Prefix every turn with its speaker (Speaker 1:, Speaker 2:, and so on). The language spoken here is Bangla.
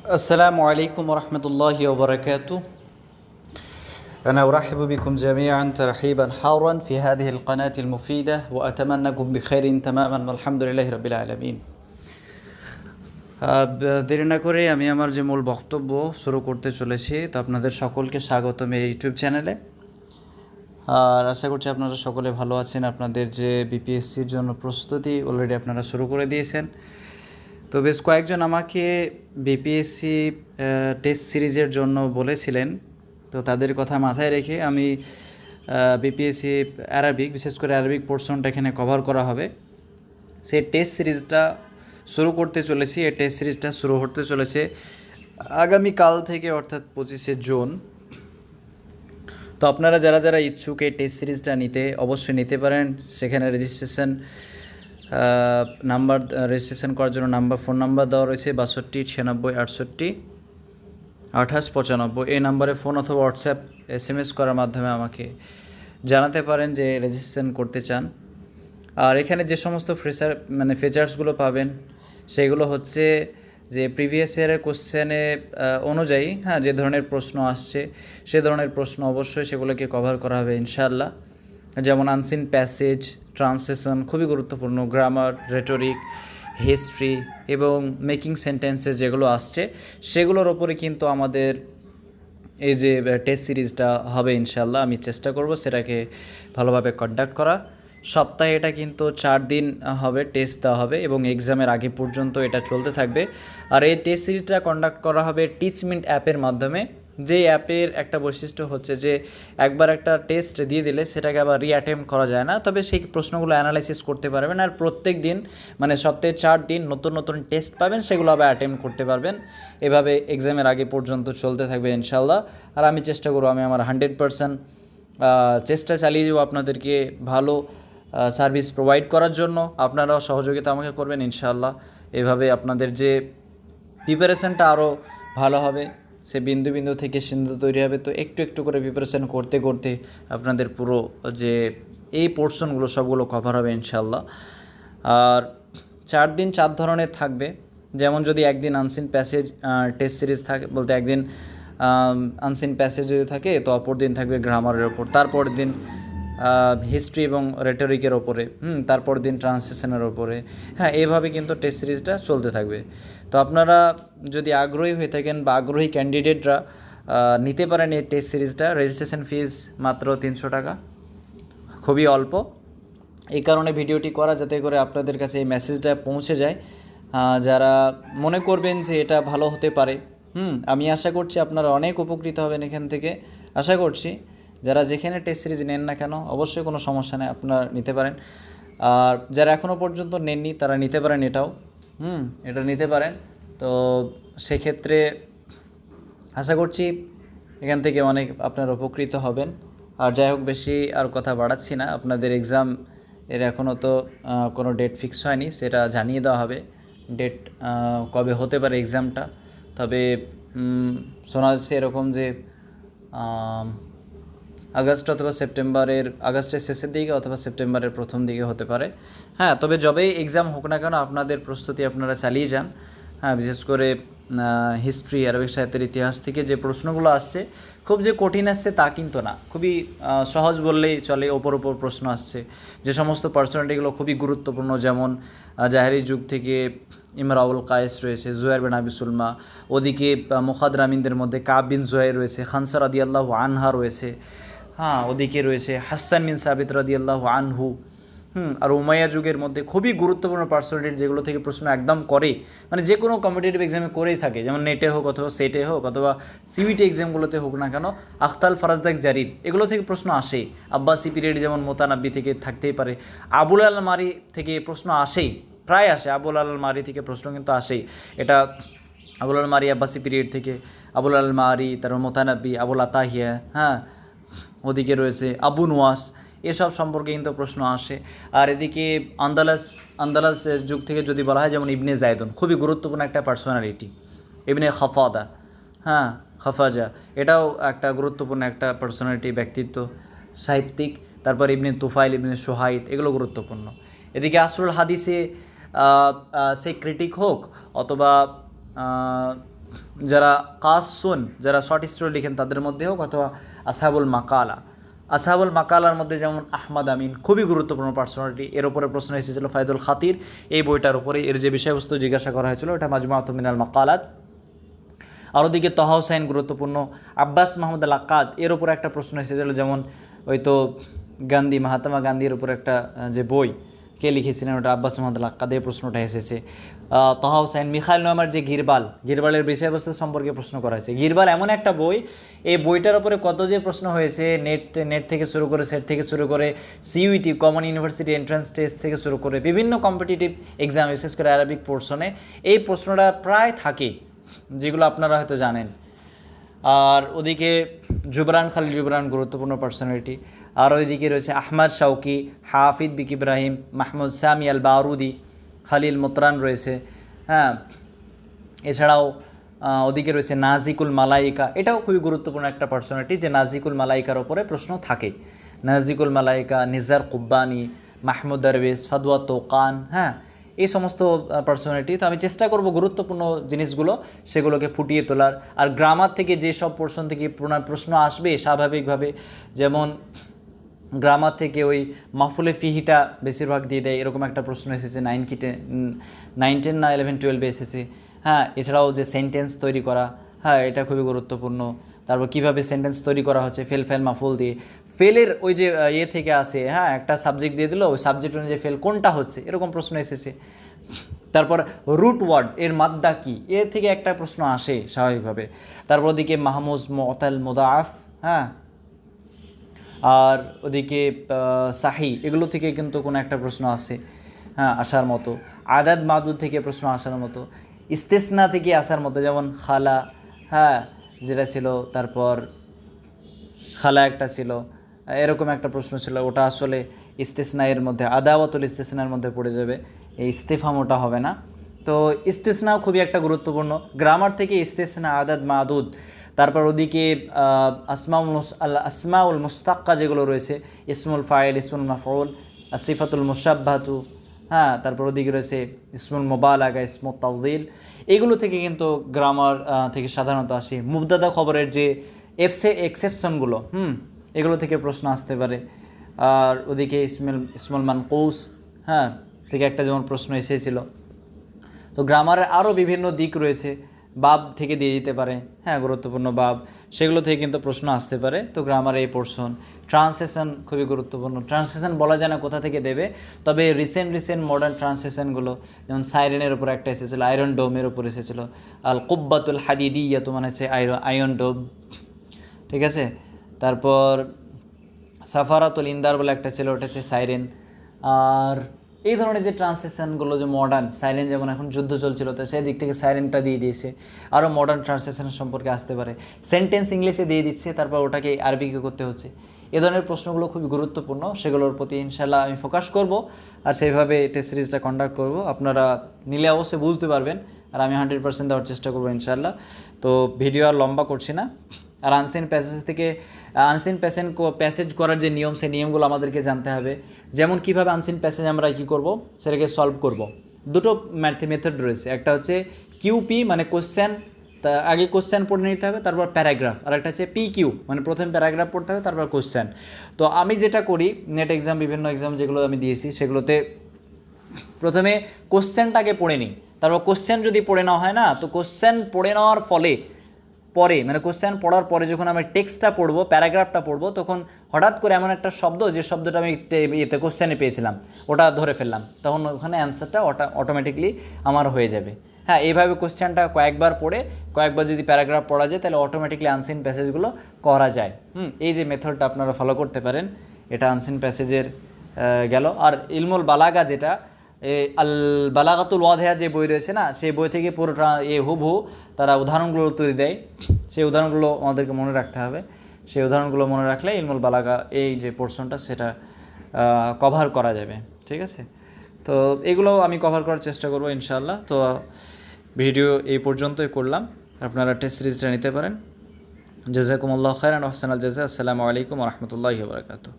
Speaker 1: السلام عليكم ورحمة الله وبركاته. أنا أرحب بكم جميعا ترحيبا حارا في هذه القناة المفيدة وأتمنىكم بخير تماما والحمد لله رب العالمين. দেরি না করে আমি আমার যে মূল বক্তব্য শুরু করতে চলেছি, তো আপনাদের সকলকে স্বাগতম এই ইউটিউব চ্যানেলে। আর আশা করছি আপনারা সকলে ভালো আছেন। আপনাদের যে বিপিএসসির জন্য প্রস্তুতি অলরেডি আপনারা শুরু করে দিয়েছেন। তো বেশ কয়েকজন আমাকে বিপিএসসি টেস্ট সিরিজের জন্য বলেছিলেন, তো তাদের কথা মাথায় রেখে আমি বিপিএসসি অ্যারাবিক, বিশেষ করে অ্যারাবিক পোর্শনটা এখানে কভার করা হবে। সেই টেস্ট সিরিজটা শুরু করতে চলেছি। এই টেস্ট সিরিজটা শুরু হতে চলেছে আগামীকাল থেকে, অর্থাৎ 25শে জুন। তো আপনারা যারা যারা ইচ্ছুক এই টেস্ট সিরিজটা নিতে, অবশ্যই নিতে পারেন। সেখানে রেজিস্ট্রেশন রেজিস্ট্রেশন করার জন্য ফোন নাম্বার দেওয়া রয়েছে 62 96 68 28 95। এই নাম্বারে ফোন অথবা হোয়াটসঅ্যাপ SMS করার মাধ্যমে আমাকে জানাতে পারেন যে রেজিস্ট্রেশন করতে চান। আর এখানে যে সমস্ত ফিচার্সগুলো পাবেন সেগুলো হচ্ছে যে প্রিভিয়াস ইয়ারের কোশ্চেনে অনুযায়ী যে ধরনের প্রশ্ন আসছে সে ধরনের প্রশ্ন অবশ্যই সেগুলোকে কভার করা হবে ইনশাআল্লাহ। যেমন আনসিন প্যাসেজ, ট্রান্সলেশন খুবই গুরুত্বপূর্ণ, গ্রামার, রেটরিক, হিস্ট্রি এবং মেকিং সেন্টেন্সেস যেগুলো আসছে সেগুলোর ওপরে কিন্তু আমাদের এই যে টেস্ট সিরিজটা হবে ইনশাআল্লাহ। আমি চেষ্টা করব সেটাকে ভালোভাবে কন্ডাক্ট করা। সপ্তাহে এটা কিন্তু 4 দিন হবে, টেস্ট দেওয়া হবে এবং এক্সামের আগে পর্যন্ত এটা চলতে থাকবে। আর এই টেস্ট সিরিজটা কন্ডাক্ট করা হবে টিচমিন্ট অ্যাপের মাধ্যমে। যে অ্যাপের একটা বৈশিষ্ট্য হচ্ছে যে একবার একটা টেস্ট দিয়ে দিলে সেটাকে আবার রিঅ্যাটেম্প করা যায় না, তবে সেই প্রশ্নগুলো অ্যানালাইসিস করতে পারবেন। আর প্রত্যেক দিন সপ্তাহে 4 দিন নতুন নতুন টেস্ট পাবেন, সেগুলো আবার অ্যাটেম্প করতে পারবেন। এভাবে এক্সামের আগে পর্যন্ত চলতে থাকবে ইনশাআল্লাহ। আর আমি চেষ্টা করব, আমি আমার 100% চেষ্টা চালিয়ে যাবো আপনাদেরকে ভালো সার্ভিস প্রোভাইড করার জন্য। আপনারাও সহযোগিতা আমাকে করবেন ইনশাআল্লাহ। এভাবে আপনাদের যে প্রিপারেশানটা আরও ভালো হবে, সে বিন্দু বিন্দু থেকে সিন্ধু তৈরি হবে। তো একটু একটু করে প্রিপারেশান করতে করতে আপনাদের পুরো যে এই পোর্শনগুলো সবগুলো কভার হবে ইনশাআল্লাহ। আর 4 দিন 4 ধরনের থাকবে। যেমন যদি একদিন আনসিন প্যাসেজ টেস্ট সিরিজ থাকে, বলতে একদিন আনসিন প্যাসেজ যদি থাকে, তো অপর দিন থাকবে গ্রামারের ওপর, তারপর দিন হিস্ট্রি এবং রেটরিকের ওপরে, তারপর দিন ট্রান্সলেশনের ওপরে। এইভাবে কিন্তু টেস্ট সিরিজটা চলতে থাকবে। তো আপনারা যদি আগ্রহী হয়ে থাকেন বা আগ্রহী ক্যান্ডিডেটরা নিতে পারেন এই টেস্ট সিরিজটা। রেজিস্ট্রেশন ফিজ মাত্র 300 টাকা, খুবই অল্প। এই কারণে ভিডিওটি করা, যাতে করে আপনাদের কাছে এই মেসেজটা পৌঁছে যায় যারা মনে করবেন যে এটা ভালো হতে পারে। আমি আশা করছি আপনারা অনেক উপকৃত হবেন এখান থেকে, আশা করছি। যারা যেখানে টেস্ট সিরিজ নেন না কেন, অবশ্যই কোনো সমস্যা নেই, আপনারা নিতে পারেন। আর যারা এখনও পর্যন্ত নেননি তারা নিতে পারেন, এটা নিতে পারেন। তো সেক্ষেত্রে আশা করছি এখান থেকে অনেক আপনারা উপকৃত হবেন। আর যাই হোক, বেশি আর কথা বাড়াচ্ছি না। আপনাদের এক্সাম এর এখনও তো কোনো ডেট ফিক্স হয়নি, সেটা জানিয়ে দেওয়া হবে ডেট কবে হতে পারে এক্সামটা। তবে শোনা যাচ্ছে এরকম যে আগস্ট অথবা আগস্টের শেষের দিকে অথবা সেপ্টেম্বরের প্রথম দিকে হতে পারে। তবে যবেই এক্সাম হোক না কেন আপনাদের প্রস্তুতি আপনারা চালিয়ে যান। বিশেষ করে হিস্ট্রি, আরবিক সাহিত্যের ইতিহাস থেকে যে প্রশ্নগুলো আসছে খুব যে কঠিন আসছে তা কিন্তু না, খুবই সহজ বললেই চলে। ওপর প্রশ্ন আসছে। যে সমস্ত পার্সোনালিটিগুলো খুবই গুরুত্বপূর্ণ, যেমন জাহেরি যুগ থেকে ইমরাউল কায়েস রয়েছে, জুয়াইর বিন আবি সুলমা, ওদিকে মুখাদরামিনদের মধ্যে কাব বিন জুয়াইর রয়েছে, খানসা রাদিয়াল্লাহু আনহা রয়েছে, ওদিকে রয়েছে হাসান বিন সাবিত রাদিয়াল্লাহু আনহু। আর উমাইয়া যুগের মধ্যে খুবই গুরুত্বপূর্ণ পার্সোনালিটি, যেগুলো থেকে প্রশ্ন একদম করে, যে কোনো কম্পিটিটিভ এক্সামে করেই থাকে, যেমন নেটে হোক অথবা সেটে হোক অথবা সিবিটি এক্সামগুলোতে হোক না কেন, আখতাল ফারাজদাক জারির এগুলো থেকে প্রশ্ন আসেই। আব্বাসি পিরিয়ড যেমন মোতানাব্বি থেকে থাকতেই পারে, আবুল আল মারি থেকে প্রশ্ন আসেই, প্রায় আসে। আবুল আল মারি থেকে প্রশ্ন কিন্তু আসেই। এটা আবুল আল মারি আব্বাসি পিরিয়ড থেকে, আবুল আল মারি, তারপর মোতানাব্বি, আবুল আতাহিয়া, ওদিকে রয়েছে আবু নুয়াস, এসব সম্পর্কে কিন্তু প্রশ্ন আসে। আর এদিকে আন্দালাসের যুগ থেকে যদি বলা হয়, যেমন ইবনে জায়দুন খুবই গুরুত্বপূর্ণ একটা পার্সোনালিটি, ইবনে খাফাদা, খাফাজা, এটাও একটা গুরুত্বপূর্ণ একটা পার্সোনালিটি, ব্যক্তিত্ব, সাহিত্যিক। তারপর ইবনে তুফাইল, ইবনে সোহাইদ, এগুলো গুরুত্বপূর্ণ। এদিকে আসরুল হাদিসে সে ক্রিটিক হোক অথবা যারা কাসুন, যারা শর্ট স্টোরি লিখেন তাদের মধ্যে হোক, অথবা আসহাবুল মাকালা। আসহাবুল মাকালার মধ্যে যেমন আহমদ আমিন খুবই গুরুত্বপূর্ণ পার্সোনালিটি। এর উপরে প্রশ্ন এসেছিল ফায়দুল খাতির এই বইটার উপরে, এর যে বিষয়বস্তু জিজ্ঞাসা করা হয়েছিল ওটা মাজমুআতুম মিনাল মাকালাত। আর ওদিকে তহা হুসাইন গুরুত্বপূর্ণ। আব্বাস মাহমুদ আল আক্কাদ এর উপরে একটা প্রশ্ন এসেছিল, যেমন ওই তো গান্ধী, মহাত্মা গান্ধীর উপর একটা যে বই কে লিখেছিলেন ওটা আব্বাস মাহমুদ আল আক্কাদ, এই প্রশ্নটা এসেছে। তহা হুসাইন, মিখাইল নোয়ামার যে গিরবালের বিষয়বস্তু সম্পর্কে প্রশ্ন করা হয়েছে। গিরবাল এমন একটা বই, এই বইটার উপরে কত যে প্রশ্ন হয়েছে, নেট থেকে শুরু করে, সেট থেকে শুরু করে, CUET common university entrance test থেকে শুরু করে বিভিন্ন কম্পিটিটিভ এক্সাম, বিশেষ করে অ্যারাবিক পোর্শনে এই প্রশ্নটা প্রায় থাকে, যেগুলো আপনারা হয়তো জানেন। আর ওদিকে খালিল জুবরান গুরুত্বপূর্ণ পার্সোনালিটি। আর ওইদিকে রয়েছে আহমদ শৌকি, হাফিজ বিক ইব্রাহিম, মাহমুদ সামি আল বারুদি, খালিল মোতরান রয়েছে। হ্যাঁ, এছাড়াও ওদিকে রয়েছে নাজিকুল মালাইকা, এটাও খুবই গুরুত্বপূর্ণ একটা পার্সোনালিটি, যে নাজিকুল মালাইকার ওপরে প্রশ্ন থাকে। নাজিকুল মালাইকা, নিজার কুব্বানি, মাহমুদ দরবেশ, ফাদওয়া তোকান, হ্যাঁ, এই সমস্ত পার্সোনালিটি। তো আমি চেষ্টা করব গুরুত্বপূর্ণ জিনিসগুলো সেগুলোকে ফুটিয়ে তোলার। আর গ্রামার থেকে যেসব পোর্শন থেকে প্রশ্ন আসবে স্বাভাবিকভাবে, যেমন গ্রামার থেকে ওই মাফুলে ফিহিটা বেশিরভাগ দিয়ে দেয়, এরকম একটা প্রশ্ন এসেছে 9 কি 10 না 11 12 এসেছে। হ্যাঁ, এছাড়াও যে সেন্টেন্স তৈরি করা, হ্যাঁ, এটা খুবই গুরুত্বপূর্ণ। তারপর কীভাবে সেন্টেন্স তৈরি করা হচ্ছে ফেল মাফুল দিয়ে, ফেলের ওই যে ইয়ে থেকে আসে, হ্যাঁ, একটা সাবজেক্ট দিয়ে দিল, ওই সাবজেক্ট অনুযায়ী ফেল কোনটা হচ্ছে, এরকম প্রশ্ন এসেছে। তারপর রুট ওয়ার্ড এর মাদ্দা কী, এর থেকে একটা প্রশ্ন আসে স্বাভাবিকভাবে। তারপর ওদিকে মাহমুজ, মুতাল, মুদাআফ, হ্যাঁ, আর ওদিকে সাহি, এগুলো থেকে কিন্তু কোনো একটা প্রশ্ন আসে, হ্যাঁ, আসার মতো। আদাদ মাদুদ থেকে প্রশ্ন আসার মতো, ইস্তেসনা থেকে আসার মতো, যেমন খালা, হ্যাঁ, যেটা ছিল, তারপর খালা একটা ছিল, এরকম একটা প্রশ্ন ছিল, ওটা আসলে ইস্তেসনা এর মধ্যে, আদাওয়াতুল ইস্তেসনার মধ্যে পড়ে যাবে, এই ইস্তেফাম ওটা হবে না। তো ইস্তেসনাও খুবই একটা গুরুত্বপূর্ণ, গ্রামার থেকে ইস্তেসনা, আদাদ মাদুদ। তারপর ওদিকে আসমাউল মুস্তাক্কা যেগুলো রয়েছে, ইসমুল ফাইল, ইসমুল মাফউল, সিফাতুল মুশাব্বাহু, হ্যাঁ, তারপর ওদিকে রয়েছে ইসমুল মুবালাগা, ইসমুল তাফদীল, এগুলো থেকে কিন্তু গ্রামার থেকে সাধারণত আসে। মুবতাদা খবরের যে এক্সেপশনগুলো, এগুলো থেকে প্রশ্ন আসতে পারে। আর ওদিকে ইসমুল মানকুস, হ্যাঁ, থেকে একটা যেমন প্রশ্ন এসেছিল। তো গ্রামারের আরও বিভিন্ন দিক রয়েছে, বাব থেকে দিয়ে দিতে পারে, হ্যাঁ, গুরুত্বপূর্ণ বাব, সেগুলো থেকে কিন্তু প্রশ্ন আসতে পারে। তো গ্রামার এই পোর্শন। ট্রান্সলেশন খুবই গুরুত্বপূর্ণ, ট্রান্সলেশন বলা যায় না কোথা থেকে দেবে, তবে রিসেন্ট মডার্ন ট্রান্সলেশনগুলো, যেমন সাইরেনের উপর একটা এসেছিলো, আয়রন ডোমের উপর এসেছিলো, আল কুব্বাতুল হাদিদিয়া, তো মানে হচ্ছে আয়রন ডোম, ঠিক আছে। তারপর সাফারাতুল ইন্দার বলে একটা ছিল, ওটা হচ্ছে সাইরেন। আর এই ধরনের যে ট্রান্সলেশনগুলো, যে মডার্ন সাইরেন, যেমন এখন যুদ্ধ চলছিল, তো সেই দিক থেকে সাইরেনটা দিয়ে দিয়েছে। আরও মডার্ন ট্রান্সলেশন সম্পর্কে আসতে পারে, সেন্টেন্স ইংলিশে দিয়ে দিচ্ছে, তারপর ওটাকে আরবিকে করতে হচ্ছে। এ ধরনের প্রশ্নগুলো খুবই গুরুত্বপূর্ণ, সেগুলোর প্রতি ইনশাল্লাহ আমি ফোকাস করব, আর সেইভাবে টেস্ট সিরিজটা কন্ডাক্ট করব। আপনারা নিলে অবশ্যই বুঝতে পারবেন, আর আমি 100% দেওয়ার চেষ্টা করবো ইনশাল্লাহ। তো ভিডিও আর লম্বা করছি না। আর আনসিন প্যাসেজ করার যে নিয়ম, সেই নিয়মগুলো আমাদেরকে জানতে হবে। যেমন কীভাবে আনসিন প্যাসেজ আমরা কী করব, সেটাকে সলভ করব। দুটো মেথড রয়েছে, একটা হচ্ছে কিউপি মানে কোশ্চেন, তা আগে কোশ্চেন পড়ে নিতে হবে, তারপর প্যারাগ্রাফ। আর একটা হচ্ছে পিকিউ মানে প্রথম প্যারাগ্রাফ পড়তে হবে, তারপর কোশ্চেন। তো আমি যেটা করি, নেট এক্সাম, বিভিন্ন এক্সাম যেগুলো আমি দিয়েছি, সেগুলোতে প্রথমে কোশ্চেনটাকে পড়ে নিই, তারপর কোশ্চেন যদি পড়ে নেওয়া হয় না, তো কোশ্চেন পড়ে নেওয়ার পরে মানে কোশ্চেন পড়ার পরে যখন আমি টেক্সটটা পড়বো, প্যারাগ্রাফটা পড়বো, তখন হঠাৎ করে এমন একটা শব্দ, যে শব্দটা আমি কোশ্চেনে পেয়েছিলাম, ওটা ধরে ফেললাম, তখন ওখানে অ্যান্সারটা অটোমেটিকলি আমার হয়ে যাবে। হ্যাঁ, এইভাবে কোশ্চেনটা কয়েকবার পড়ে, কয়েকবার যদি প্যারাগ্রাফ পড়া যায়, তাহলে অটোমেটিকলি আনসিন প্যাসেজগুলো করা যায়। এই যে মেথডটা আপনারা ফলো করতে পারেন, এটা আনসিন প্যাসেজের গেল। আর ইলমুল বালাগা, যেটা আল বালাগাতুল ওয়াদিহা যে বই রয়েছে না, সেই বই থেকে পুরোটা হুবহু তারা উদাহরণগুলো তৈরি দেয়, সেই উদাহরণগুলো আমাদেরকে মনে রাখতে হবে। সেই উদাহরণগুলো মনে রাখলে ইলমুল বালাগা এই যে পোর্শনটা, সেটা কভার করা যাবে, ঠিক আছে। তো এগুলো আমি কভার করার চেষ্টা করবো ইনশাআল্লাহ। তো ভিডিও এই পর্যন্তই করলাম, আপনারা টেস্ট সিরিজটা নিতে পারেন। জাযাকুমুল্লাহু খাইরান ওয়া আহসানাল জাযা। আসসালামু আলাইকুম ওয়া রাহমাতুল্লাহি ওয়া বারাকাতুহু।